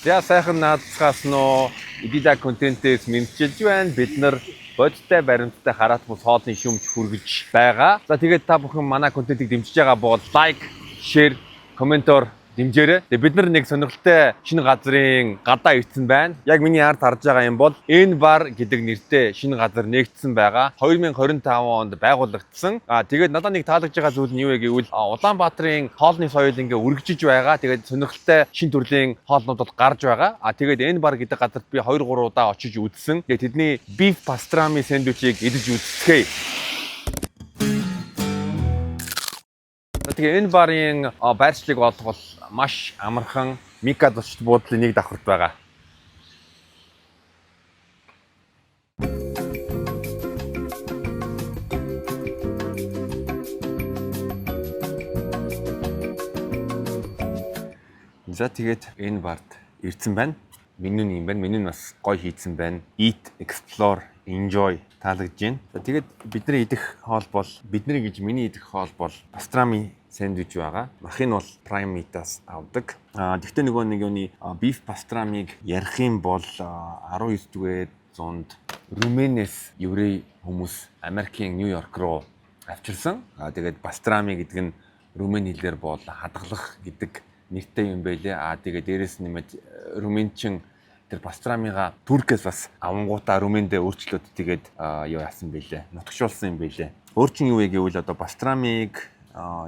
За сайхан наацгаас нөө эдида контентээс мэдчилж байна. Бид нар бодиттой баримттай хараат бус хоолны шүмж хүргэж байгаа. За тэгээд та бүхэн манай контентыг дэмжиж байгаа бол лайк, шеэр, комментоор дэмжээрэй. Тэгээд бид нар нэг сонирхолтой шинэ газрын гадаа ирсэн байна. Яг миний ард харж байгаа юм бол энэ бар гэдэг нэртэй шинэ газар нэгдсэн байгаа. 2025 онд байгуулагдсан. Тэгээд надад нэг таалагдж байгаа зүйл нь юу вэ гэвэл Улаанбаатарын хоолны соёл ингээ үргэлжиж байгаа. Тэгээд сонирхолтой шинэ төрлийн хоолнууд бол гарч байгаа. Тэгээд энэ бар гэдэг газарт би 2 3 удаа очиж үзсэн. Тэгээд тэдний beef pastrami сэндвичийг идэж үзчихээ. Тэгээ энэ барын байршлыг олох бол маш амархан. Микад очиж буудлын нэг давхарт байгаа. За тэгээд энэ бард ирсэн байна. Меню нь юм байна. Меню нь бас гоё хийдсэн байна. Eat, explore, enjoy таалагдж байна. За тэгээд бидний идэх хоол бол миний идэх хоол бол pastrami сэндвич байгаа. Махын бол Prime Meat-аас авдаг. Тэгвэл нэг юуны beef pastrami-г ярих юм бол 19-р зуунд Румынээс еврей хүмүүс Америкийн Нью-Йорк руу авчирсан. Тэгээд pastrami гэдэг нь румын хэлээр бол хадгалах гэдэг нэртэй юм байлээ. Тэгээд дээрэс нэмээд румынчин тэр pastrami-га Туркээс бас авангуудаа румынд өөрчлөөд тэгээд юу яасан бэлээ. Нутгшуулсан юм бэлээ. Өөр чинь юу вэ гэвэл одоо pastrami-г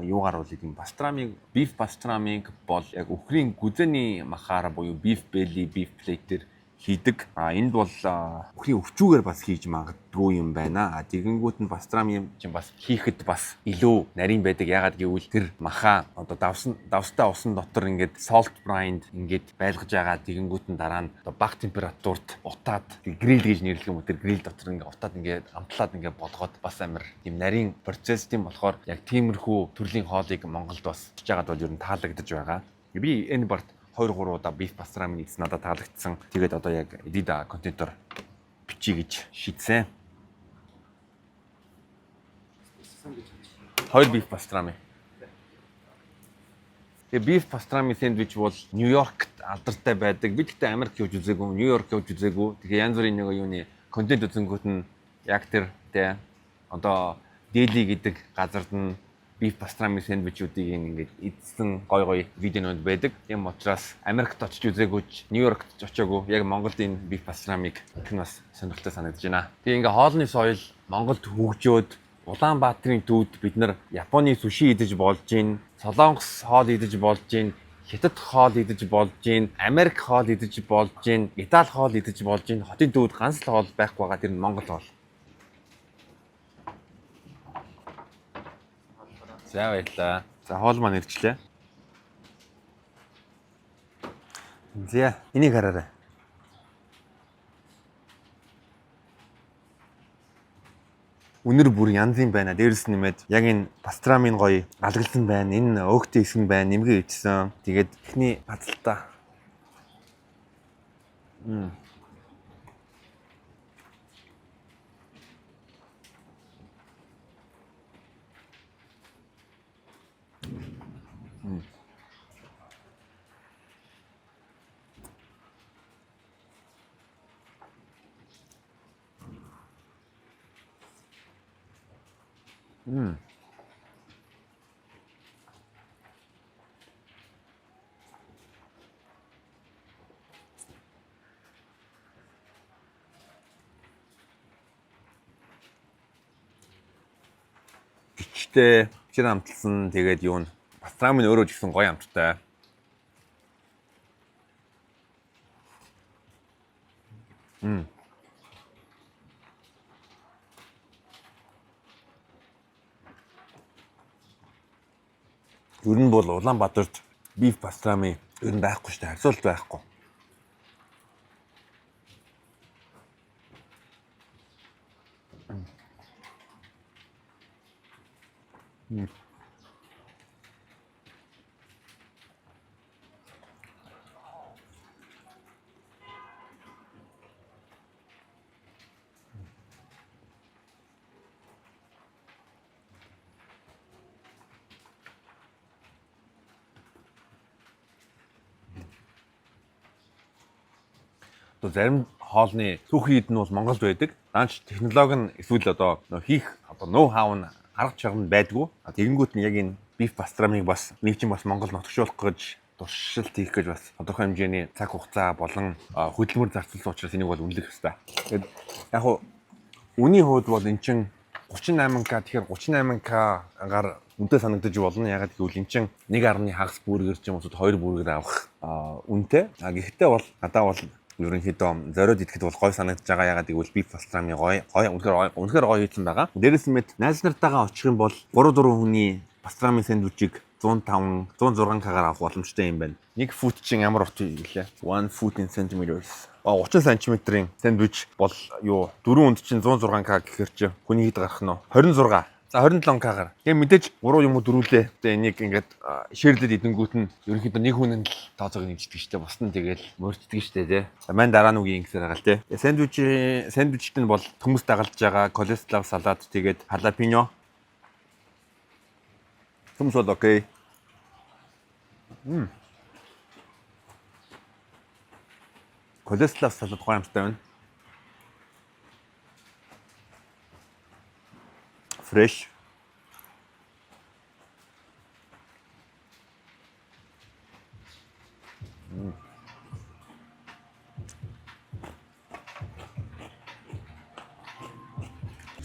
юугаар бол идэм pastrami beef pastrami бол яг үхрийн гүзэний махаар буюу beef belly, beef plate-ээр хийдэг. Энд бол үхрийн өвчүүгээр бас хийж магадгүй юм байна. Тэгэнгүүт нь pastrami чинь бас хийхэд бас илүү нарийн байдаг. Ягаад гэвэл тэр маха одоо давстай усан дотор ингээд salt brine ингээд байлгаж байгаа. Тэгэнгүүт нь дараа нь одоо бага температурт утаад грил гэж нэрлэх юм уу. Тэр грил дотор ингээд утаад ингээд амтлаад ингээд болгоод бас амар тийм нарийн процесс тийм болохоор яг тиймэрхүү төрлийн хоолыг Монголд бас хийж байгаад бол ер нь таалагдж байгаа. Би энэ барт 2 3 удаа beef pastrami идсэн надад таалагдсан. Тэгээд одоо яг эдида контентоор бичиж гэж шийдсэн. 2 beef pastrami. Тэгээ beef pastrami сэндвич бол Нью-Йоркт алдартай байдаг. Би гэхдээ Америк явж үзээгүй, Нью-Йорк явж үзээгүй. Тэгээ янз бүрийн нэг юуны контент үзэнгүүт нь яг тэр тэ одоо Дели гэдэг газарт нь beef pastrami сэндвичүүдийг ингээд идсэн гой видеонууд байдаг. Тийм учраас Америкт очиж үзээгүйч, Нью-Йоркт очиагүй. Яг Монголд энэ beef pastrami-г их нь бас сонирхолтой санагдаж байна. Тэгээ ингээд хоолны соёл Монголд хөгжөөд Улаанбаатарын төвд бид нар Японы суши идэж болж гин, Солонгос хоол идэж болж гин, Хятад хоол идэж болж гин, Америк хоол идэж болж гин, Итали хоол идэж болж гин. Хотын төвд ганц л хоол байхгүй байгаа. Тэр нь Монгол хоол. За баярлаа. За хоол маань ирчлээ. За энийг хараарай. Үнэр бүр янзын байна. Дээрс нэмээд яг энэ pastrami-н гоё алгалсан байна. Энэ өөгтэй исэн байна. Нэмгээ ичсэн. Тэгээд эхний хадалтаа. Гिचтэй хичээр амталсан. Тэгээд юу н pastrami нь өөрөө ч гэсэн гоё амттай. Ер нь бол Улаанбаатарт beef pastrami ер нь байхгүй шүү дээ. Харьцуулт байхгүй. Одоо зарим хоолны түүхий эд нь бол Монголд байдаг. Даанч технологи нь эсвэл одоо хийх одоо ноу хау нь арга чарга нь байдгүй. Тэгэнгүүт нь яг энэ биф пастрамыг бас нэг чинь бас Монгол нотгшуулах гэж туршилт хийх гэж бас тодорхой хэмжээний цаг хугацаа болон хөдөлмөр зарцуулсан учраас энийг бол үнэлэх хэрэгтэй. Тэгээд яг хуу үнийн хувьд бол эн чинь 38к тэгэхээр 38к агаар үнэтэй санагдаж болно. Ягаад гэвэл эн чинь 1.1 хагас бүргэр ч юм уу 2 бүргэр авах үнэтэй. Гэхдээ бол надад бол ерөнхийдөө зориод идэхэд бол гой санагдаж байгаа. Ягаад гэвэл биф пастрами гой үнэхээр гоё хийсэн байгаа. Дээрээс нь мэд найз нартайгаа очих юм бол 3-4 хүний пастрами сэндвичийг 105 106к-аар авах боломжтой юм байна. 1 фут чинь ямар урт вэ гэлээ? 1 foot in centimeters. 30 см-ийн сэндвич бол юу 4 өнд чинь 106к гэхэр чи хүний хэд гарах нь 26. За 27к-гаар. Тэгээ мэдээж 3 юм уу дөрүүлээ. Тэгээ энийг ингээд ширлээд идэнгүүт нь ерөнхийдөө нэг хүн нь л тооцоог нэмждэг штэ. Бус нь тэгэл мөрчдөг штэ тий. Мань дараа нь үгүй ингэсээр байгаа л тий. Сэндвичт нь бол хүмүүс дагалж байгаа колестрол салат тэгээд халапиньо. Хүмүүс бол окей. Колестрол салат гоё амттай байна. Fresh.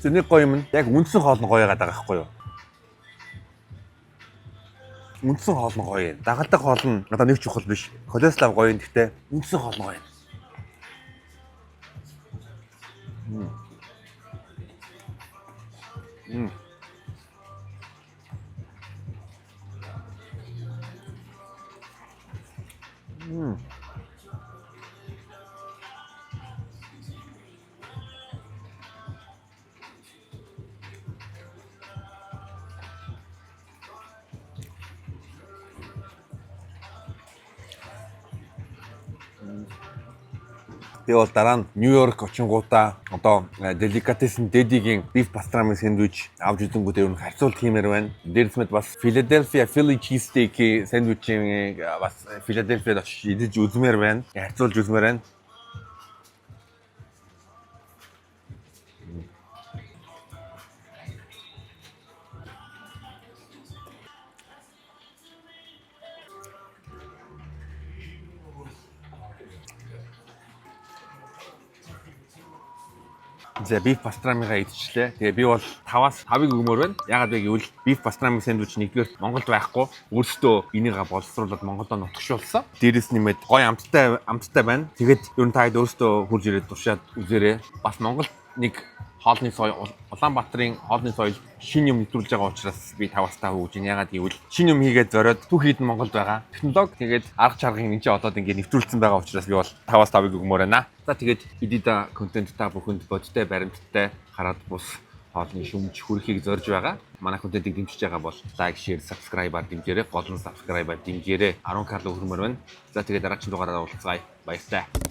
Тэний гоё юм яг үндсэн хоол нь гоё яагаад байгаа байхгүй юу? Үндсэн хоол нь гоё. Дагалдаг хоол нь надад нэг чухал биш. Колестрол гоё юм гэхдээ үндсэн хоол нь гоё. Тэгээ бол дараа нь Нью-Йорк очингуудаа одоо Delicatessen Daddy-гийн beef pastrami сэндвич авч идэнгүүт ер нь харьцуулт хиймээр байна. Дээрс мэд бас Philadelphia Philly cheesesteak сэндвичийн бас Philadelphia-д очиж идэж үзмээр байна. Харьцуулж үзмээр байна. За beef pastramiгаа идчихлээ. Тэгээ би бол 5-аас 5-ыг өгмөр байна. Ягаад вэ гэвэл beef pastrami сэндвич нэгдүгээр Монголд байхгүй. Өөрөөсөө энийгээ боловсруулад Монголд нутгшуулсан. Дээрээс нэмээд гоё амттай байна. Тэгээд ер нь та хэд өөрөөсөө хурж ирээд туршаад үзээрэй. Бас Монголд нэг хоолны соёл Улаанбаатарын хоолны соёл шинэ юм нэвтрүүлж байгаа учраас би 5-аас 5 өгж байна. Ягаад гэвэл шинэ юм хийгээд зориод түүхийд нь Монголд байгаа. Технологи тэгээд арга чаргыг энэ ч одоо ингээд нэвтрүүлсэн байгаа учраас би бол 5-аас 5-ыг өгмөр байна. За тэгээд эдида контент та бүхэнд бодтой баримттай хараад бус хоолны шүмж хүрэхийг зорж байгаа. Манай контентыг дэмжиж байгаа бол лайк, шеэр, сабскрайбаар дэмжээрэй. Гол нь сабскрайбаар дэмжээрэй. 10k хүрмээр байна. За тэгээд дараагийн дугаараараа уулзцаая. Баярлалаа.